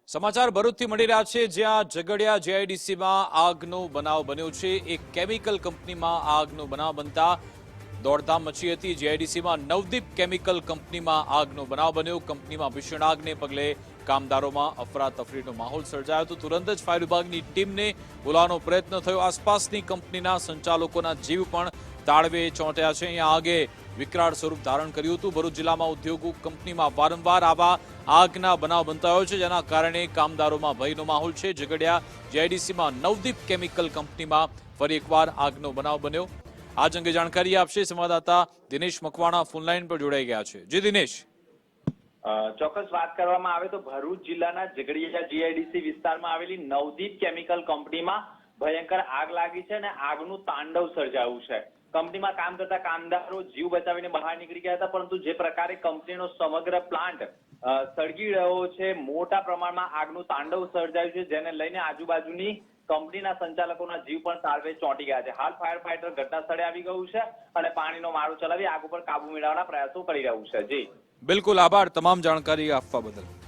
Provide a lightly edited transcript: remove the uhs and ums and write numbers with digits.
સમાચાર ભરૂચથી મળી રહ્યા છે, જ્યાં ઝઘડિયા જીઆઈડીસીમાં આગનો બનાવ બન્યો છે। એક કેમિકલ કંપનીમાં આગનો બનાવ બનતા દોડધામ મચી હતી। જીઆઈડીસીમાં નવદીપ કેમિકલ કંપનીમાં આગનો બનાવ બન્યો। કંપનીમાં ભીષણ આગને પગલે કામદારોમાં અફરાતફરીનો માહોલ સર્જાયો હતો। તુરંત જ ફાયર વિભાગની ટીમને બોલાવવાનો પ્રયત્ન થયો। આસપાસની કંપનીના સંચાલકોના જીવ પણ તાળવે ચોંટ્યા છે। અહીંયા આગે વિકરાળ સ્વરૂપ ધારણ કર્યું હતું। ભરૂચ જિલ્લામાં ઉદ્યોગો કંપનીમાં વારંવાર આવા આગના બનાવ બનતા હોય છે, જેના કારણે કામદારોમાં ભયનો માહોલ છે। ઝઘડિયા જીઆઈડીસીમાં નવદીપ કેમિકલ કંપનીમાં ફરી એકવાર આગનો બનાવ બન્યો। આજ અંગે જાણકારી આપશે સંવાદદાતા દિનેશ મકવાણા ફોનલાઈન પર જોડાઈ ગયા છે। જી દિનેશ। ચોક્કસ વાત કરવામાં આવે તો ભરૂચ જિલ્લાના ઝઘડિયા જીઆઈડીસી વિસ્તારમાં આવેલી નવદીપ કેમિકલ કંપનીમાં ભયંકર આગ લાગી છે અને આગનું તાંડવ સર્જાયું છે। કંપનીમાં કામ કરતા કામદારો જીવ બચાવીને બહાર નીકળી ગયા હતા, પરંતુ જે પ્રકારે કંપનીનો સમગ્ર પ્લાન્ટ સળગી રહ્યો છે, મોટા પ્રમાણમાં આગનું તાંડવ સર્જાયું છે, જેને લઈને આજુબાજુની કંપનીના સંચાલકોના જીવ પણ તાળવે ચોંટી ગયા છે। હાલ ફાયર ફાઈટર ઘટના સ્થળે આવી ગયું છે અને પાણીનો મારો ચલાવી આગ ઉપર કાબુ મેળવવાના પ્રયાસો કરી રહ્યું છે। જી બિલકુલ, આભાર તમામ જાણકારી આપવા બદલ।